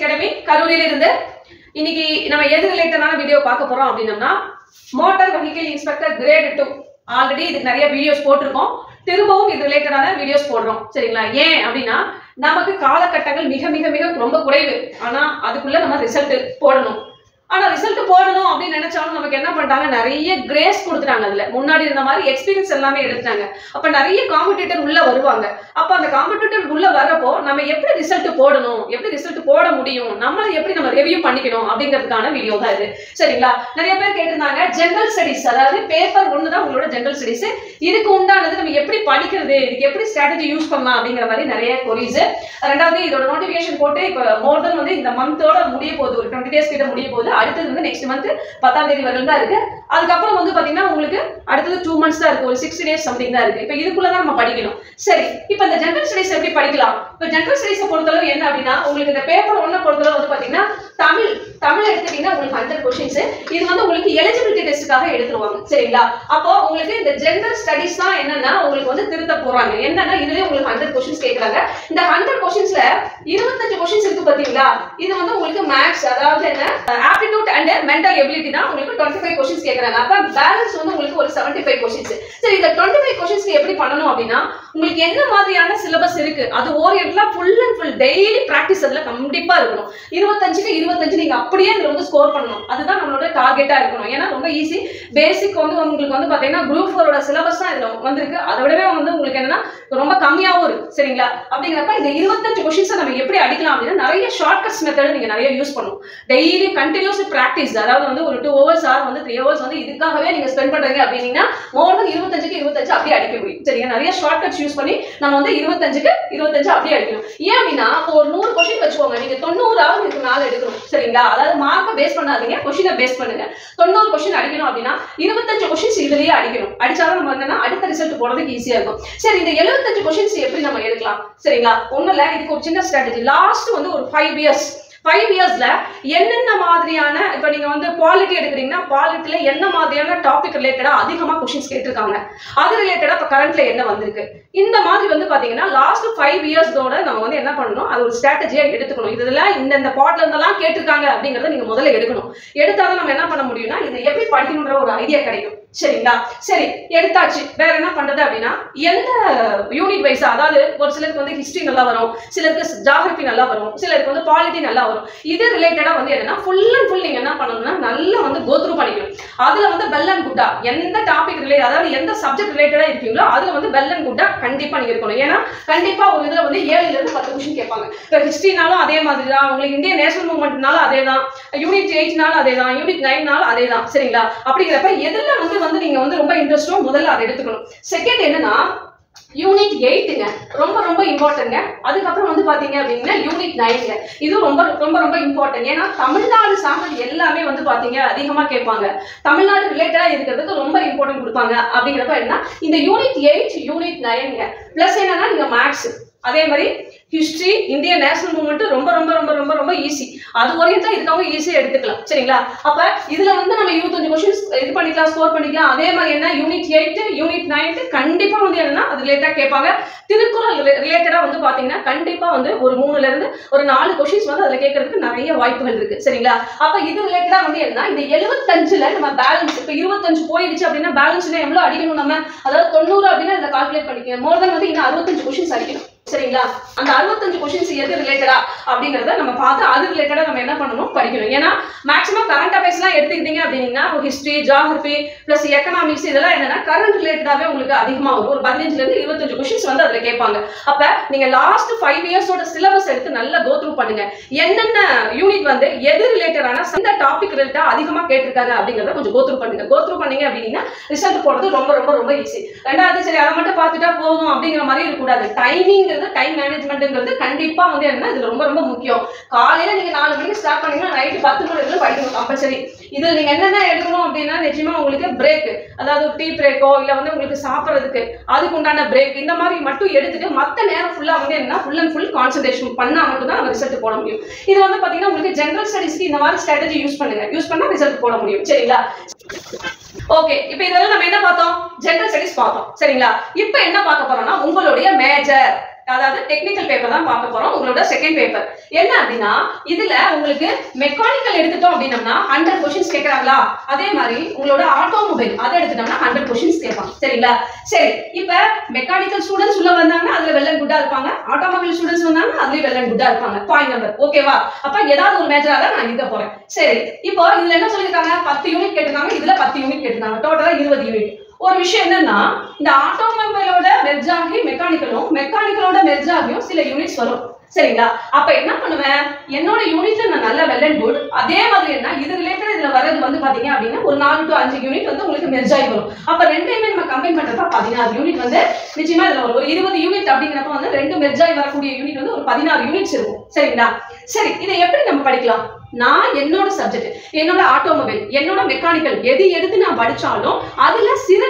Academy கரூரில் இருந்து இன்னைக்கு நம்ம எது ரிலேட்டடான வீடியோ பார்க்க போறோம் அப்படின்னா motor vehicle inspector great 2 already இதுக்கு நிறைய வீடியோஸ் போட்டிருக்கோம். திரும்பவும் இது ரிலேட்டடான வீடியோஸ் போடுறோம். சரிங்களா? ஏன் அப்படின்னா நமக்கு காலகட்டங்கள் மிக மிக மிக ரொம்ப குறைவு. ஆனா அதுக்குள்ள நம்ம ரிசல்ட் போடணும். ஆனா ரிசல்ட் போடணும் அப்படின்னு நினைச்சாலும் நமக்கு என்ன பண்ணிட்டாங்க, நிறைய கிரேஸ் கொடுத்துட்டாங்க. அதுல முன்னாடி இருந்த மாதிரி எக்ஸ்பீரியன்ஸ் எல்லாமே எடுத்தாங்க. அப்ப நிறைய காம்படிட்டர் உள்ள வருவாங்க. அப்ப அந்த காம்படிட்டர் உள்ள வரப்போ நம்ம எப்படி ரிசல்ட் போடணும், எப்படி ரிசல்ட் போட முடியும், நம்மளை எப்படி நம்ம ரிவ்யூ பண்ணிக்கணும் அப்படிங்கிறதுக்கான வீடியோ தான் இது. சரிங்களா? நிறைய பேர் கேட்டிருந்தாங்க ஜெனரல் ஸ்டடிஸ், அதாவது பேப்பர் 1 தான் உங்களோட ஜெனரல் ஸ்டடிஸ். இதுக்கு உண்டானது நம்ம எப்படி படிக்கிறது, இதுக்கு எப்படி ஸ்ட்ராட்டஜி யூஸ் பண்ணலாம் அப்படிங்கிற மாதிரி நிறைய கொரிஸ். ரெண்டாவது இதோட நோட்டிபிகேஷன் போட்டு இப்ப மோர் தென் வந்து இந்த மந்தோட முடிய போகுது, ஒரு 20 days கிட்ட முடிய போகுது. அடுத்தது வந்து நெக்ஸ்ட் மந்த் 10ஆம் தேதி வரைக்கும் தான் இருக்கு. அதுக்கப்புறம் வந்து பாத்தீங்கன்னா உங்களுக்கு அடுத்தது 2 months தான் இருக்கு, ஒரு 60 days சம்திங் தான் இருக்கு. இப்ப இதுக்குள்ளதான் நம்ம படிக்கணும். சரி, இப்ப இந்த ஜெனரல் ஸ்டடிஸ் எப்படி படிக்கலாம்? இப்ப ஜெனரல் ஸ்டடிஸ் பொறுத்தளவு என்ன அப்படின்னா உங்களுக்கு இந்த பேப்பர் 1 பொறுத்தளவு வந்து பாத்தீங்கன்னா தமிழ் எடுத்துட்டீங்கன்னா உங்களுக்கு 100 கொஸ்டின்ஸ். இது வந்து உங்களுக்கு எலிஜிபிலிட்டி டெஸ்ட்டுக்காக எடுத்துருவாங்க. சரிங்களா? அப்போ உங்களுக்கு இந்த ஜெனரல் ஸ்டடிஸ் தான் என்னன்னா உங்களுக்கு வந்து திருத்த போறாங்க. என்னன்னா இதுலயே உங்களுக்கு 100 கொஸ்டின்ஸ் கேக்குறாங்க. இந்த 100 கொஸ்டின்ஸ்ல 25 கொஸ்டின்ஸ் இருக்கு பாத்தீங்களா? இது வந்து உங்களுக்கு மேத்ஸ், அதாவது என்ன ஆப்டிடியூட் அண்ட் மென்டல் எபிலிட்டி தான் உங்களுக்கு 25 கொஸ்டின்ஸ் கேக்குறாங்க. அப்ப பேலன்ஸ் வந்து உங்களுக்கு ஒரு 75 கொஸ்டின்ஸ். சரி, இந்த 25 கொஸ்டின்ஸ்க்கு எப்படி பண்ணணும் அப்படின்னா உங்களுக்கு என்ன மாதிரியான சிலபஸ் இருக்கு, அது ஓரியன்ட்ல full and full daily practice அதுல கண்டிப்பா இருக்கணும். 25க்கு 25 நீங்க அப்படியே இதுல வந்து ஸ்கோர் பண்ணணும். அதுதான் நம்மளோட டார்கெட்டா இருக்கணும். ஏன்னா ரொம்ப ஈஸி. பேசிக் வந்து உங்களுக்கு வந்து பாத்தீங்கன்னா குரூப் 4 சிலபஸ் தான் இதுல வந்திருக்கு. அதை விடவே வந்து உங்களுக்கு என்னன்னா ரொம்ப கம்மியாவும் இருக்கு. சரிங்களா? அப்படிங்கிறப்ப இந்த 25 கொஸ்டின்ஸ் நம்ம எப்படி அடிக்கலாம் அப்படின்னா நிறைய ஷார்ட்கட்ஸ் மெத்தட் நீங்க நிறைய யூஸ் பண்ணணும். டெய்லி கண்டினியூஸ் பிராக்டிஸ், அதாவது வந்து ஒரு 2 hours ஆர் வந்து 3 hours வந்து இதுக்காகவே நீங்க ஸ்பெண்ட் பண்றீங்க அப்படின்னா மோர் தென் 25க்கு 25 அப்படியே அடிக்க முடியும். சரிங்க? நிறைய ஷார்ட்கட்ஸ் யூஸ் பண்ணி நம்ம வந்து 25க்கு 25 அப்படியே அடிக்கணும். ஏன் அப்படின்னா ஒரு 100 கொஸ்டின் வச்சுக்கோங்க, நீங்க 90 இதுக்கு மேல எடுக்கணும். சரிங்களா? அதாவது மார்க்கை பேஸ் பண்ணாதீங்க, கொஸ்டினை பேஸ் பண்ணுங்க. 90 கொஸ்டின் அடிக்கணும் அப்படின்னா 25 கொஸ்டின்ஸ் இதுலயே அடிக்கணும். அடிச்சாலும் நம்ம என்னன்னா அடுத்த ரிசல்ட் போறதுக்கு ஈஸியா இருக்கும். சரி, இந்த 75 கொஸ்டின்ஸ் எப்படி நம்ம எடுக்கலாம்? சரிங்களா? ஒண்ணுல இதுக்கு ஒரு சின்ன ஸ்ட்ராட்டஜி. லாஸ்ட் வந்து ஒரு 5 இயர்ஸ்ல என்னென்ன மாதிரியான, இப்ப நீங்க வந்து பாலிட்டி எடுக்கிறீங்கன்னா பாலிட்டில என்ன மாதிரியான டாபிக் ரிலேட்டடா அதிகமா கொஸ்டின்ஸ் கேட்டிருக்காங்க, அது ரிலேட்டடா இப்ப கரண்ட்ல என்ன வந்திருக்கு, இந்த மாதிரி வந்து பாத்தீங்கன்னா லாஸ்ட் 5 இயர்ஸோட நம்ம வந்து என்ன பண்ணணும், அது ஒரு ஸ்ட்ராட்டஜியா எடுத்துக்கணும். இதுல இந்த பார்ட்ல இருந்தெல்லாம் கேட்டிருக்காங்க அப்படிங்கறத நீங்க முதல்ல எடுக்கணும். எடுத்தாதான் நம்ம என்ன பண்ண முடியும்னா இதை எப்படி படிக்கணும்ன்ற ஒரு ஐடியா கிடைக்கும். சரிங்களா? சரி, எடுத்தாச்சு. வேற என்ன பண்றது அப்படின்னா எந்த யூனிட் வைஸா, அதாவது ஒரு சிலருக்கு வந்து ஹிஸ்டரி நல்லா வரும், சிலருக்கு ஜியோகிராஃபி நல்லா வரும், சிலருக்கு வந்து பாலிட்டி நல்லா வரும். இது ரிலேட்டடா வந்து என்னன்னா ஃபுல் அண்ட் ஃபுல் நீங்க என்ன பண்ணணும்னா நல்லா வந்து கோ த்ரூ பண்ணிக்கணும். அதுல வந்து பெல் அண்ட் குட்டா எந்த டாபிக் ரிலேட்டட், அதாவது எந்த சப்ஜெக்ட் ரிலேட்டடா இருக்கீங்களோ அதுல வந்து பெல் அண்ட் குட்டா கண்டிப்பா நீங்க இருக்கணும். ஏன்னா கண்டிப்பா ஒரு இதுல வந்து 7ல இருந்து 10 கொஸ்டின் கேட்பாங்க. இப்போ ஹிஸ்டரினாலும் அதே மாதிரி தான், உங்களுக்கு இந்தியன் நேஷனல் மூவ்மெண்ட்னாலும் அதே தான், யூனிட் 8னாலும் அதே தான், யூனிட் 9னாலும் அதே தான். சரிங்களா? அப்படிங்கிறப்ப எதுல வந்து நீங்க வந்து ரொம்ப இன்ட்ரெஸ்டோ முதல்ல அதை எடுத்துக்கணும். செகண்ட் என்னன்னா யூனிட் 8ங்க ரொம்ப ரொம்ப இம்பார்ட்டன்ட்ங்க. அதுக்கப்புறம் வந்து பாத்தீங்க அப்படின்னா யூனிட் 9ங்க, இது ரொம்ப ரொம்ப ரொம்ப இம்பார்ட்டன்ட். ஏன்னா தமிழ்நாடு சார்ந்தது எல்லாமே வந்து பாத்தீங்க அதிகமா கேட்பாங்க. தமிழ்நாடு ரிலேட்டடா இருக்கிறதுக்கு ரொம்ப இம்பார்ட்டன்ட் கொடுப்பாங்க. அப்படிங்கிறப்ப என்ன இந்த யூனிட் 8 யூனிட் 9ங்க பிளஸ் என்னன்னா நீங்க மேத்ஸ், அதே மாதிரி ஹிஸ்டரி, இந்தியன் நேஷனல் மூவ்மெண்ட் ரொம்ப ரொம்ப ரொம்ப ரொம்ப ரொம்ப ஈஸி. அது வரையும் தான் இதுக்காக ஈஸியா எடுத்துக்கலாம். சரிங்களா? அப்ப இதுல வந்து நம்ம 25 கொஸ்டின்ஸ் இது பண்ணிக்கலாம், ஸ்கோர் பண்ணிக்கலாம். அதே மாதிரி என்ன யூனிட் 8 யூனிட் 9 கண்டிப்பா வந்து என்னன்னா அது ரிலேட்டடா கேட்பாங்க. திருக்குறள் ரிலேட்டடா வந்து பாத்தீங்கன்னா கண்டிப்பா வந்து ஒரு 3ல இருந்து ஒரு 4 கொஸ்டின்ஸ் வந்து அதுல கேட்கறதுக்கு நிறைய வாய்ப்புகள் இருக்கு. சரிங்களா? அப்ப இது ரிலேட்டடா வந்து என்ன இந்த 75ல நம்ம பேலன்ஸ், இப்ப 25 போயிடுச்சு அப்படின்னா பேலன்ஸ்ல எவ்வளவு அடிக்கணும் நம்ம, அதாவது 90 அப்படின்னா இதை கால்குலேட் பண்ணிக்கணும். மோர் தென் வந்து இன்னும் 65 கொஸ்டின்ஸ் அடிக்கணும். சரிங்களா? அந்த 65 கொஸ்டின்ஸ் எது ரிலேட்டடா அப்படிங்கறத நம்ம பார்த்து அது ரிலேட்டடா நம்ம என்ன பண்ணணும், படிக்கணும். ஏன்னா மேக்ஸிமம் கரண்ட் அஃபேர்ஸ் எல்லாம் எடுத்துக்கிட்டீங்க அப்படின்னா ஹிஸ்டரி, ஜியோகிராஃபி பிளஸ் எக்கனாமிக்ஸ் இதெல்லாம் என்னன்னா கரண்ட் ரிலேட்டடாவே உங்களுக்கு அதிகமா வரும். ஒரு 15ல இருந்து 25 கொஸ்டின்ஸ் வந்து அதுல கேட்பாங்க. அப்ப நீங்க லாஸ்ட் 5 இயர்ஸோட சிலபஸ் எடுத்து நல்லா கோ த்ரூ பண்ணுங்க. என்னென்ன யூனிட் வந்து எது ரிலேட்டடான இந்த டாபிக் ரிலேட்டடா அதிகமா கேட்டிருக்காங்க அப்படிங்கறத கொஞ்சம் கோ த்ரூ பண்ணுங்க. கோ த்ரூ பண்ணீங்க அப்படின்னா ரிசல்ட் போடுறது ரொம்ப ரொம்ப ரொம்ப ஈஸி. ரெண்டாவது சரி அதை மட்டும் பார்த்துட்டா போதும் அப்படிங்கிற மாதிரி இருக்கக்கூடாது. டைமிங், டைம் மேனேஜ்மென்ட்ங்கிறது கண்டிப்பா வந்து என்ன இதுல ரொம்ப ரொம்ப முக்கியம். காலையில நீங்க 4 மணிக்கு ஸ்டார்ட் பண்ணீங்கன்னா நைட் 10 மணி வரைக்கும் படிக்கணும் கம்பல்சரி. இதுல நீங்க என்னென்ன எடுக்கணும் அப்படின்னா நிச்சயமா உங்களுக்கு பிரேக், அதாவது டீ பிரேக்கோ இல்ல வந்து உங்களுக்கு சாப்பிட்றதுக்கு அதுக்கு உண்டான பிரேக் இந்த மாதிரி மட்டும் எடுத்துட்டு மத்த நேரம் ஃபுல்லா வந்து என்ன ஃபுல் அண்ட் ஃபுல் கான்சன்ட்ரேஷன் பண்ணா மட்டும் தான் நம்ம ரிசல்ட் போட முடியும். இது வந்து பாத்தீங்கன்னா உங்களுக்கு ஜெனரல் ஸ்டடீஸ்க்கு இந்த மாதிரி ஸ்ட்ராட்டஜி யூஸ் பண்ணுங்க. யூஸ் பண்ணா ரிசல்ட் போட முடியும். சரிங்களா? ஓகே, இப்போ இதெல்லாம் நம்ம என்ன பார்த்தோம், ஜெனரல் ஸ்டடீஸ் பார்த்தோம். சரிங்களா? இப்போ என்ன பார்க்க போறோம்னா உங்களுடைய மேஜர் அதாவது டெக்னிக்கல் பேப்பர் தான் பார்க்க போறோம். உங்களோட செகண்ட் பேப்பர் என்ன அப்படின்னா, இதுல உங்களுக்கு மெக்கானிக்கல் எடுத்துட்டோம் அப்படின்னம்னா 100 கொஸ்டின்ஸ் கேட்கறாங்களா, அதே மாதிரி உங்களோட ஆட்டோமொபைல் அதை எடுத்துட்டோம்னா 100 கொஸ்டின்ஸ் கேட்பாங்க. சரிங்களா? சரி, இப்ப மெக்கானிக்கல் ஸ்டூடெண்ட்ஸ் உள்ள வந்தாங்கன்னா அதுல வெல் அண்ட் குட்டா இருப்பாங்க, ஆட்டோமொபைல் ஸ்டூடெண்ட்ஸ் வந்தாங்கன்னா அதுலயும் வெல் அண்ட் குட்டா இருப்பாங்க. பாயிண்ட் நம்பர் ஓகேவா? அப்ப ஏதாவது ஒரு மேஜரா தான் நான் இருக்க போறேன். சரி, இப்போ இதுல என்ன சொல்லிருக்காங்க, 10 யூனிட் கேட்டிருக்காங்க, இதுல 10 யூனிட் கேட்டிருக்காங்க, டோட்டலா 20 யூனிட். ஒரு விஷயம் என்னன்னா, இந்த ஆட்டோமொபைலோட மெர்ஜ் ஆகி மெக்கானிக்கலும் மெக்கானிக்கலோட மெர்ஜ் ஆகியும் சில யூனிட்ஸ் வரும். சரிங்களா? அப்ப என்ன பண்ணுவேன், என்னோட யூனிட்ல நான் நல்ல வெல் அண்ட் குட், அதே மாதிரி என்ன இது ரிலேட்டட் இதுல வரது வந்து பாத்தீங்க அப்படின்னா ஒரு 4 to 5 யூனிட் வந்து உங்களுக்கு மெர்ஜ் ஆகி வரும். அப்ப ரெண்டையுமே நம்ம கம்பைன் பண்றப்ப 16 யூனிட் வந்து நிச்சயமா இதுல வரும். ஒரு 20 யூனிட் அப்படிங்கிறப்ப வந்து ரெண்டு மெர்ஜ் ஆகி வரக்கூடிய யூனிட் வந்து ஒரு 16 யூனிட்ஸ் இருக்கும். சரிங்களா? சரி, இதை எப்படி நம்ம படிக்கலாம்? நான் என்னோட சப்ஜெக்ட், என்னோட ஆட்டோமொபைல், என்னோட மெக்கானிக்கல் எது எடுத்து நான் படிச்சாலும் அதுல சில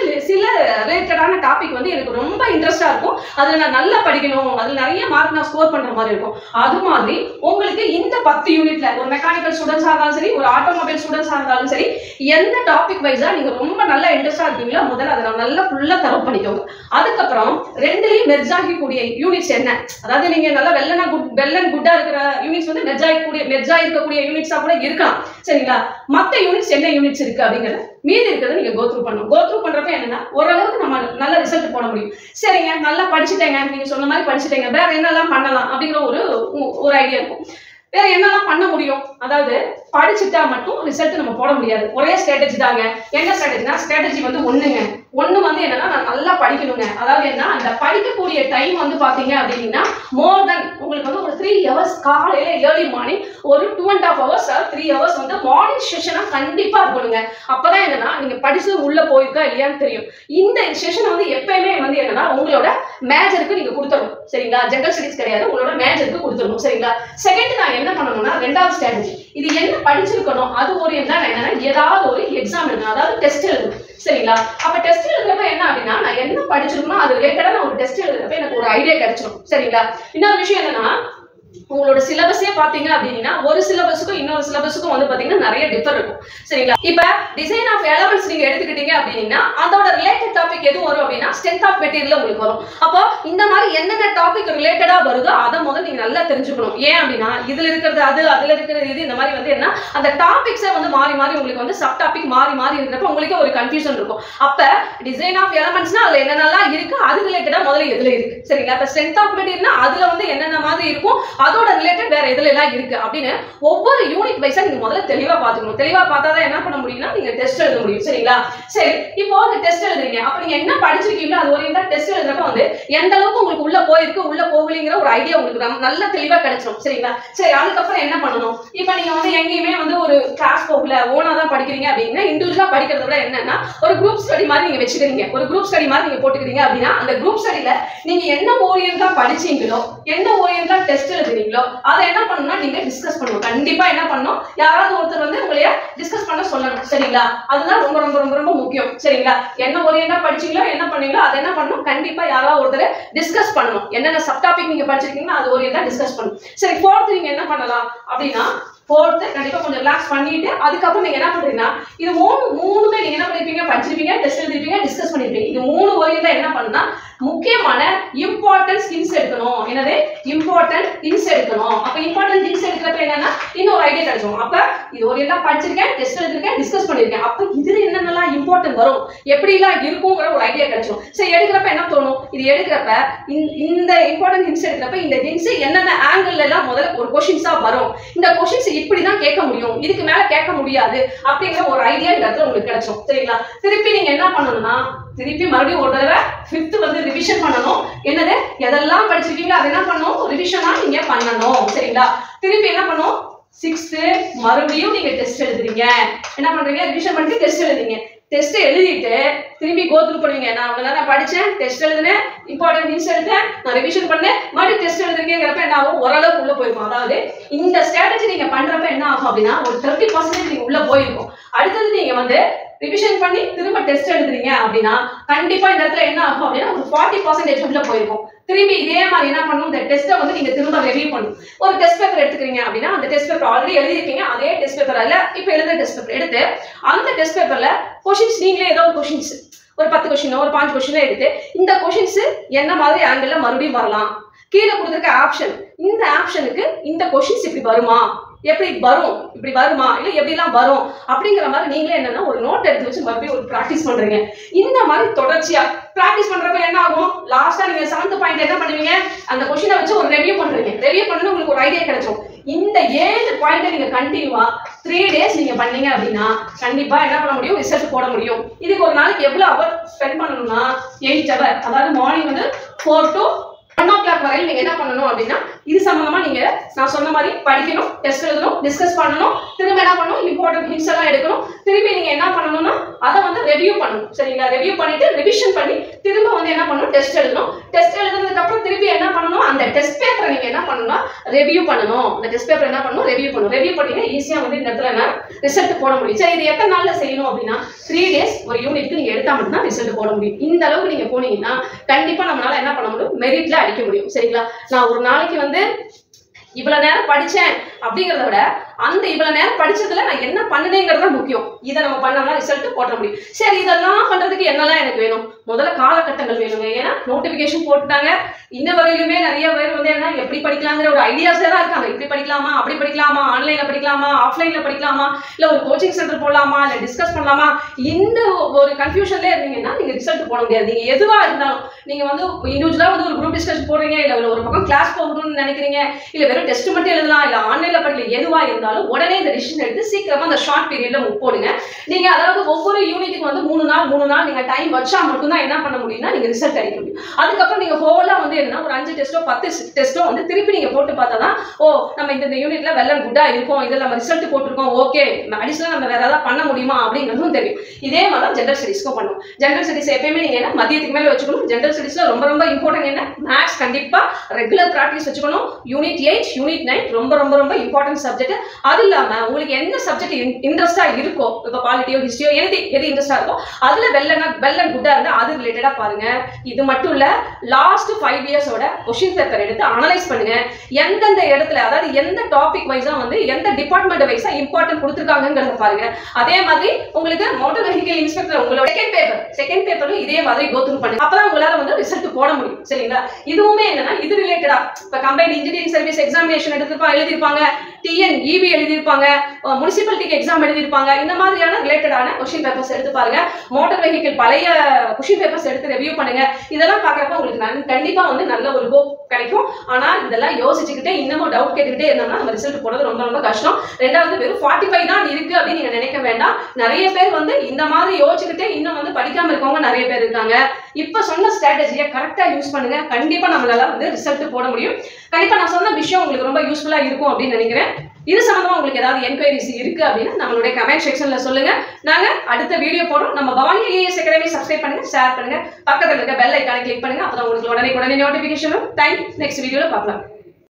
ரிலேட்டடான டாபிக் வந்து எனக்கு ரொம்ப இன்ட்ரெஸ்டா இருக்கும். அதுல நான் நல்லா படிக்கணும், அதுல நிறைய மார்க் நான் ஸ்கோர் பண்ற மாதிரி இருக்கும். அது மாதிரி உங்களுக்கு இந்த 10 யூனிட்ல ஒரு மெக்கானிக்கல் ஸ்டூடெண்ட்ஸா இருந்தாலும் சரி, ஒரு ஆட்டோமொபைல் ஸ்டூடெண்ட்ஸா இருந்தாலும் சரி, எந்த டாபிக் வைஸா நீங்க ரொம்ப நல்லா இன்ட்ரெஸ்டா இருக்கீங்களோ முதல்ல அதை நல்லா ஃபுல்லா தரவு பண்ணிக்கோங்க. அதுக்கப்புறம் ரெண்டுலயும் மெர்ஜ் ஆகக்கூடிய யூனிட்ஸ் என்ன, அதாவது நீங்க நல்லா வெல் அண்ட் குட்டா இருக்கிற யூனிட்ஸ் வந்து மெர்ஜ் ஆகிருக்கக்கூடிய யூனிட்ஸா கூட இருக்கலாம். சரிங்களா? மத்த யூனிட்ஸ் என்ன யூனிட்ஸ் இருக்கு அப்படிங்கறது மீதி இருக்கிறத நீங்க கோத்ரூ பண்ணணும். கோத்ரூ பண்றப்ப என்னன்னா ஓரளவுக்கு நம்ம நல்ல ரிசல்ட் போட முடியும். சரிங்க, நல்லா படிச்சுட்டேங்க, நீங்க சொன்ன மாதிரி படிச்சுட்டேங்க, வேற என்னெல்லாம் பண்ணலாம் அப்படிங்கிற ஒரு ஐடியா இருக்கும். வேற என்னெல்லாம் பண்ண முடியும், அதாவது படிச்சுட்டா மட்டும் ரிசல்ட் நம்ம போட முடியாது. ஒரே ஸ்ட்ராட்டஜி தாங்க. என்ன ஸ்ட்ராட்டஜினா, ஸ்ட்ராட்டஜி வந்து ஒண்ணு வந்து என்னன்னா நான் நல்லா படிக்கணுங்க. அதாவது என்ன, அந்த படிக்கக்கூடிய டைம் வந்து பாத்தீங்க அப்படின்னா மோர் தென் உங்களுக்கு வந்து ஒரு 3 hours காலையில ஏர்லி மார்னிங் ஒரு 2.5 hours 3 hours வந்து மார்னிங் செஷனா கண்டிப்பா இருக்கணுங்க. அப்பதான் என்னன்னா நீங்க படிச்சு உள்ள போயிருக்கா இல்லையான்னு தெரியும். இந்த செஷன் வந்து எப்பயுமே வந்து என்னன்னா உங்களோட மேஜருக்கு நீங்க கொடுத்துடணும். சரிங்களா? ஜெனரல் ஸ்டடீஸ் கிடையாது, உங்களோட மேஜருக்கு கொடுத்துடணும். சரிங்களா? செகண்ட் நான் என்ன பண்ணணும்னா, ரெண்டாவது ஸ்ட்ராட்டஜி, இது என்ன படிச்சிருக்கணும் அது ஓரியன்டா என்னன்னா ஏதாவது ஒரு எக்ஸாம் எழுதணும், அதாவது டெஸ்ட் எழுதணும். சரிங்களா? அப்ப டெஸ்ட் எழுதுறப்ப என்ன அப்படின்னா நான் என்ன படிச்சிருக்கணும் அது ரிலேட்டடா நான் ஒரு டெஸ்ட் எழுதுறப்ப எனக்கு ஒரு ஐடியா கிடைச்சிடும். சரிங்களா? இன்னொரு விஷயம் என்னன்னா, உங்களோட சிலபஸே பாத்தீங்க அப்படின்னா ஒரு சிலபஸுக்கும் இன்னொரு சிலபஸுக்கும் வந்து பாத்தீங்கன்னா நிறைய டிஃபர் இருக்கும். சரிங்களா? இப்ப டிசைன் ஆஃப் எலமெண்ட்ஸ் நீங்க எடுத்துக்கிட்டீங்க அப்படின்னா அதோட ரிலேட்டட் டாபிக் எது வரும் அப்படின்னா ஸ்ட்ரென்த் ஆஃப் மெட்டீரியல் உங்களுக்கு வரும். அப்போ இந்த மாதிரி என்னென்ன டாபிக் ரிலேட்டடா வருதோ அதை முதல்ல நீங்க நல்லா தெரிஞ்சுக்கணும். ஏன் அப்படின்னா இதுல இருக்கிறது அது, அதுல இருக்கிறது இது, இந்த மாதிரி வந்து என்ன அந்த டாபிக்ஸே வந்து மாறி மாறி உங்களுக்கு வந்து சப் டாபிக் மாறி இருக்கிறப்ப உங்களுக்கு ஒரு கன்ஃபியூஷன் இருக்கும். அப்ப டிசைன் ஆஃப் எலமெண்ட்ஸ்னா அதுல என்னென்னலாம் இருக்கு, அது ரிலேட்டடா முதல்ல எதுல இருக்கு. சரிங்களா? இப்ப ஸ்ட்ரென்த் ஆஃப் மெட்டீரியல்னா அதுல வந்து என்னென்ன மாதிரி இருக்கும், அதோட ரிலேட்டட் வேற எதுல எல்லாம் இருக்கு அப்படின்னு ஒவ்வொரு யூனிட் வைஸா நீங்க முதல்ல தெளிவா பாத்துக்கணும். தெளிவா பார்த்தாதான் என்ன பண்ண முடியும்னா நீங்க டெஸ்ட் எழுத முடியும். சரிங்களா? சரி, இப்போ அந்த டெஸ்ட் எழுதுறீங்க, அப்ப நீங்க என்ன படிச்சிருக்கீங்களோ அது ஓரியன்டா டெஸ்ட் எழுதுறப்ப வந்து எந்த அளவுக்கு உங்களுக்கு உள்ள போயிருக்கு உள்ள போகலைங்கிற ஒரு ஐடியா உங்களுக்கு நல்ல தெளிவா கிடைச்சிடும். சரிங்களா? சரி, அதுக்கப்புறம் என்ன பண்ணணும், இப்ப நீங்க வந்து எங்கேயுமே வந்து ஒரு கிளாஸ் போகல, ஓனா தான் படிக்கிறீங்க அப்படின்னா இண்டிவிஜுவலா படிக்கிறத விட என்னன்னா ஒரு குரூப் ஸ்டடி மாதிரி நீங்க வச்சுக்கிறீங்க, ஒரு குரூப் ஸ்டடி மாதிரி நீங்க போட்டுக்கிறீங்க அப்படின்னா அந்த குரூப் ஸ்டடில நீங்க என்ன ஓரியன்டா படிச்சீங்களோ, என்ன ஓரியன்டா டெஸ்ட் எழுதுறீங்களோ அதை என்ன பண்ணணும்னா நீங்க டிஸ்கஸ் பண்ணணும். கண்டிப்பா என்ன பண்ணணும், யாராவது ஒருத்தர் வந்து உங்களைய டிஸ்கஸ் பண்ண சொல்லணும். சரிங்களா? அதுதான் ரொம்ப ரொம்ப ரொம்ப ரொம்ப முக்கியம். சரிங்களா? என்ன ஓரியன்டா படிச்சீங்களோ என்ன பண்ணீங்களோ அதை என்ன பண்ணணும், கண்டிப்பா யாராவது ஒருத்தர் டிஸ்கஸ் பண்ணணும். என்னென்ன சப் டாபிக் நீங்க படிச்சிருக்கீங்களோ அது ஓரியன்டா டிஸ்கஸ் பண்ணணும். சரி, ஃபோர்த் நீங்க என்ன பண்ணலாம் அப்படின்னா, ஃபோர்த் கண்டிப்பா கொஞ்சம் ரிலாக்ஸ் பண்ணிட்டு அதுக்கப்புறம் நீங்க என்ன பண்றீங்கன்னா இது மூணுமே நீங்க என்ன பண்ணிருப்பீங்க, படிச்சிருப்பீங்க, டெஸ்ட் எழுதிருப்பீங்க, டிஸ்கஸ் பண்ணிருப்பீங்க. இது 3 ஓரியன்டா என்ன பண்ணா முக்கியமான இம்பார்ட்டன்ட் திங்ஸ் எடுக்கணும். என்னது இம்பார்ட்டன்ட் திங்ஸ் எடுக்கணும். அப்ப இம்பார்ட்டன்ட் திங்ஸ் எடுக்கிறப்ப என்னன்னா இன்னொரு ஐடியா கிடைக்கும். அப்ப இது ஓரியன்டா படிச்சிருக்கேன், டெஸ்ட் எழுதிருக்கேன், டிஸ்கஸ் பண்ணிருக்கேன், அப்ப இதுல என்னென்னலாம் இம்பார்ட்டன்ட் வரும், எப்படி எல்லாம் இருக்குங்கிற ஒரு ஐடியா கிடைக்கும். சரி, எடுக்கிறப்ப என்ன தோணும், இது எடுக்கிறப்ப இந்த இம்பார்ட்டன்ட் திங்ஸ் எடுக்கிறப்ப இந்த திங்ஸ் என்னென்ன ஆங்கிள் எல்லாம் முதல்ல ஒரு கொஸ்டின்ஸா வரும், இந்த கொஸ்டின்ஸ் இப்படிதான் கேட்க முடியும், இதுக்கு மேல கேட்க முடியாது அப்படிங்கிற ஒரு ஐடியா இந்த இடத்துல உங்களுக்கு கிடைக்கும். சரிங்களா? திருப்பி நீங்க என்ன பண்ணணும்னா திருப்பி மறுபடியும் ஒரு தடவை 5th வந்து ரிவிஷன் பண்ணணும். என்னது எதெல்லாம் படிச்சிருக்கீங்களோ அதை என்ன பண்ணணும், ரிவிஷனா நீங்க பண்ணணும். சரிங்களா? திருப்பி என்ன பண்ணணும், 6th மறுபடியும் நீங்க டெஸ்ட் எழுதுறீங்க. என்ன பண்றீங்க, ரிவிஷன் பண்ணிட்டு டெஸ்ட் எழுதுறீங்க. டெஸ்ட் எழுதிட்டு திரும்பி கோத்ரூ பண்ணுவீங்க. நான் அவ்வளவு நேரம் படிச்சேன், டெஸ்ட் எழுதுனேன், இம்பார்ட்டன்ட் திங்ஸ் எடுத்தேன், நான் ரிவிஷன் பண்ணேன், மறுபடியும் டெஸ்ட் எழுதுறீங்கிறப்ப என்ன ஆகும், ஓரளவுக்கு உள்ள போயிருக்கும். அதாவது இந்த ஸ்ட்ராட்டஜி நீங்க பண்றப்ப என்ன ஆகும் அப்படின்னா ஒரு 30% நீங்க உள்ள போயிருக்கும். அடுத்தது நீங்க வந்து ரிவிஷன் பண்ணி திரும்ப டெஸ்ட் எழுதுறீங்க அப்படின்னா கண்டிப்பா இந்த இடத்துல என்ன ஆகும் அப்படின்னா ஒரு 40% உள்ள போயிருக்கும். திரும்பி இதே மாதிரி என்ன பண்ணணும், இந்த டெஸ்ட்டை வந்து நீங்க திரும்ப ரிவ்யூ பண்ணணும். ஒரு டெஸ்ட் பேப்பர் எடுத்துக்கிறீங்க அப்படின்னா அந்த டெஸ்ட் பேப்பர் ஆல்ரெடி எழுதிருக்கீங்க, அதே டெஸ்ட் பேப்பர் இல்ல இப்ப எழுதுற டெஸ்ட் பேப்பர் எடுத்து அந்த டெஸ்ட் பேப்பர்ல கொஸ்டின்ஸ் நீங்களே ஏதோ ஒரு கொஸ்டின்ஸ் ஒரு 10 கொஸ்டினோ ஒரு 5 கொஸ்டினோ எடுத்து இந்த கொஸ்டின்ஸ் என்ன மாதிரி ஆங்கிள் மறுபடியும் வரலாம், கீழே கொடுத்துருக்க ஆப்ஷன், இந்த ஆப்ஷனுக்கு இந்த கொஸ்டின்ஸ் இப்படி வருமா, எப்படி வரும், இப்படி வருமா, இல்லை எப்படிலாம் வரும் அப்படிங்கிற மாதிரி நீங்களே என்னன்னா ஒரு நோட் எடுத்து வச்சு மறுபடியும் ஒரு ப்ராக்டிஸ் பண்றீங்க. இந்த மாதிரி தொடர்ச்சியா ப்ராக்டிஸ் பண்றப்ப என்ன ஆகும், லாஸ்டா நீங்க 7th பாயிண்ட் என்ன பண்ணுவீங்க, அந்த கொஸ்டினை வச்சு ஒரு ரெவியூ பண்றீங்க. ரெவியூ பண்ணணும் உங்களுக்கு ஒரு ஐடியா கிடைக்கும். இந்த 7 பாயிண்ட் நீங்க கண்டினியூவா 3 டேஸ் நீங்க பண்ணீங்க அப்படின்னா கண்டிப்பா என்ன பண்ண முடியும், ரிசல்ட் போட முடியும். இதுக்கு ஒரு நாளைக்கு எவ்வளவு அவர் ஸ்பெண்ட் பண்ணணும்னா 8 ஹவர், அதாவது மார்னிங் வந்து 4 to 1 o'clock வரையில் நீங்க என்ன பண்ணணும் அப்படின்னா இது சம்பந்தமா நீங்க நான் சொன்ன மாதிரி படிக்கணும், டெஸ்ட் எழுதணும், டிஸ்கஸ் பண்ணணும், திரும்ப என்ன பண்ணணும், இம்பார்ட்டன்ட் ஹிண்ட்ஸ் எல்லாம் எடுக்கணும். திரும்பி நீங்க என்ன பண்ணணும்னா அதை வந்து ரெவியூ பண்ணணும். சரிங்களா, ரெவியூ பண்ணிட்டு ரிவிஷன் பண்ணி திரும்ப வந்து என்ன பண்ணணும், டெஸ்ட் எழுதணும். டெஸ்ட் எழுதுனதுக்கு அப்புறம் திருப்பி என்ன பண்ணணும், அந்த டெஸ்ட் பேப்பரை நீங்க என்ன பண்ணணும்னா ரெவியூ பண்ணணும். அந்த டெஸ்ட் பேப்பர் என்ன பண்ணணும், ரெவியூ பண்ணணும். ரெவியூ பண்ணீங்கன்னா ஈஸியா வந்து இந்த இடத்துல என்ன ரிசல்ட் போட முடியும். சரி, இது எத்தனை நாள்ல செய்யணும் அப்படின்னா 3 டேஸ் ஒரு யூனிட்க்கு நீங்க எடுத்தா மட்டும் தான் ரிசல்ட் போட முடியும். இந்த அளவுக்கு நீங்க போனீங்கன்னா கண்டிப்பா நம்மளால என்ன பண்ண முடியும், மெரிட்ல அடிக்க முடியும். சரிங்களா, நான் ஒரு நாளைக்கு வந்து இவ்வளவு நேரம் படிச்சேன் அப்படிங்கறத விட அந்த இவ்வளவு நேரம் படிச்சதுல நான் என்ன பண்ணுனேங்கிறது முக்கியம். இதை நம்ம பண்ணோம்னா ரிசல்ட் போட முடியும். சரி, இதெல்லாம் பண்றதுக்கு என்னெல்லாம் எனக்கு வேணும், முதல்ல காலகட்டங்கள் வேணுங்க. ஏன்னா நோட்டிபிகேஷன் போட்டுட்டாங்க, இன்ன வரையிலுமே நிறைய பேர் வந்து என்ன எப்படி படிக்கலாங்கிற ஒரு ஐடியாஸ்ல தான் இருக்காங்க. இப்படி படிக்கலாமா, அப்படி படிக்கலாமா, ஆன்லைன்ல படிக்கலாமா, ஆஃப்லைன்ல படிக்கலாமா, இல்ல ஒரு கோச்சிங் சென்டர் போடலாமா, இல்ல டிஸ்கஸ் பண்ணலாமா, இந்த ஒரு கன்ஃபியூஷன்ல இருந்தீங்கன்னா நீங்க ரிசல்ட் போட முடியாது. நீங்க எதுவா இருந்தாலும் நீங்க வந்து இண்டிவிஜுவலா வந்து ஒரு குரூப் டிஸ்கஷன் போடுறீங்க, இல்ல ஒரு பக்கம் கிளாஸ் போகணும்னு நினைக்கிறீங்க, இல்ல வெறும் டெஸ்ட் மட்டும் எழுதலாம், இல்ல ஆன்லைன்ல படிக்கல, எதுவா இருந்தாலும் உடனே இந்த டிசிஷன் எடுத்து சீக்கிரமா அந்த ஷார்ட் பீரியட்ல போடுங்க. நீங்க அதாவது ஒவ்வொரு யூனிட்டுக்கு வந்து 3 நாள் நீங்க டைம் வச்சா மட்டும் தான் என்ன பண்ண முடியும்னா நீங்க ரிசல்ட் அடிக்க முடியும். அதுக்கப்புறம் நீங்க ஹோலா வந்து என்ன ஒரு 5 டெஸ்டோ 10 டெஸ்டோ வந்து திருப்பி நீங்க போட்டு பார்த்தாதான் ஓ நம்ம இந்த யூனிட்ல வெல் அண்ட் குட்டா இருக்கும், இதுல நம்ம ரிசல்ட் போட்டிருக்கோம், ஓகே அடிஷனலா நம்ம வேற ஏதாவது பண்ண முடியுமா அப்படிங்கிறதும் தெரியும். இதே மாதிரி ஜெனரல் ஸ்டடிஸ்க்கும் பண்ணும். ஜெனரல் ஸ்டடிஸ் எப்பயுமே நீங்க என்ன மதியத்துக்கு மேல வச்சுக்கணும். ஜெனரல் ஸ்டடிஸ்ல ரொம்ப ரொம்ப இம்பார்ட்டன்ட் என்ன, மேத்ஸ் கண்டிப்பா ரெகுலர் பிராக்டிஸ் வச்சுக்கணும். யூனிட் 8 யூனிட் 9 ரொம்ப ரொம்ப ரொம்ப இம்பார்ட்டன்ட் சப்ஜெக்ட். அது இல்லாம உங்களுக்கு என்ன சப்ஜெக்ட் இன்ட்ரெஸ்டா இருக்கோ, இப்போ பாலிட்டியோ ஹிஸ்டரியோ எது இன்ட்ரெஸ்டா இருக்கோ அதுல வெல் அண்ட் குட்டா இருந்தா அது ரிலேட்டடா பாருங்க. இது மட்டும் இல்ல, லாஸ்ட் 5 இயர்ஸோட கொஸ்டின் பேப்பர் எடுத்து அனலைஸ் பண்ணுங்க. எந்தெந்த இடத்துல அதாவது எந்த டாபிக் வைஸா வந்து எந்த டிபார்ட்மெண்ட் வைஸா இம்பார்ட்டன்ட் கொடுத்துருக்காங்கிறத பாருங்க. அதே மாதிரி உங்களுக்கு மோட்டார் வெஹிக்கிள் இன்ஸ்பெக்டர் உங்களோட செகண்ட் பேப்பர்ல இதே மாதிரி கோ த்ரூ பண்ணுங்க. அப்பதான் உங்களால வந்து ரிசல்ட் போட முடியும். சரிங்களா, இதுவுமே என்னன்னா இது ரிலேட்டடா இப்ப கம்பைன்ட் இன்ஜினியரிங் சர்வீஸ் எக்ஸாமினேஷன் எழுதிருப்பாங்க, TNEB எழுதிருப்பாங்க, முனிசிபாலிட்டிக்கு எக்ஸாம் எழுதிருப்பாங்க. இந்த மாதிரியான ரிலேட்டடான கொஸ்டின் பேப்பர்ஸ் எடுத்து பாருங்க. மோட்டார் வெஹிக்கிள் பழைய கொஸ்டின் பேப்பர்ஸ் எடுத்து ரிவ்யூ பண்ணுங்க. இதெல்லாம் பாக்குறப்ப உங்களுக்கு கண்டிப்பா வந்து நல்ல ஒரு ஹோப் கிடைக்கும். ஆனா இதெல்லாம் யோசிச்சுக்கிட்டே இன்னமும் டவுட் கேட்டுக்கிட்டே இருந்தோம்னா நம்ம ரிசல்ட் போடுறது ரொம்ப ரொம்ப கஷ்டம். ரெண்டாவது வெறும் 45 தான் இருக்கு அப்படின்னு நீங்க நினைக்க வேண்டாம். நிறைய பேர் வந்து இந்த மாதிரி யோசிச்சுக்கிட்டே இன்னும் வந்து படிக்காம இருக்கவங்க நிறைய பேர் இருக்காங்க. இப்ப சொன்ன ஸ்ட்ராட்டஜியை கரெக்டா யூஸ் பண்ணுங்க. கண்டிப்பா நம்மளால வந்து ரிசல்ட் போட முடியும். கண்டிப்பா நான் சொன்ன விஷயம் உங்களுக்கு ரொம்ப யூஸ்ஃபுல்லா இருக்கும் அப்படின்னு நினைக்கிறேன். இது சம்பந்தமா உங்களுக்கு ஏதாவது என்கொயரிஸ் இருக்கு அப்படின்னா நம்மளுடைய கமெண்ட் செக்ஷன்ல சொல்லுங்க. நாங்க அடுத்த வீடியோ போடுறோம். நம்ம பவானி ஐஏஎஸ் அகாடமி சப்ஸ்கிரைப் பண்ணுங்க, ஷேர் பண்ணுங்க, பக்கத்துல இருக்க பெல் ஐகானை கிளிக் பண்ணுங்க. அப்பதான் உங்களுக்கு உடனே நோட்டிபிகேஷன் வரும். தேங்க்யூ. நெக்ஸ்ட் வீடியோல பார்க்கலாம்.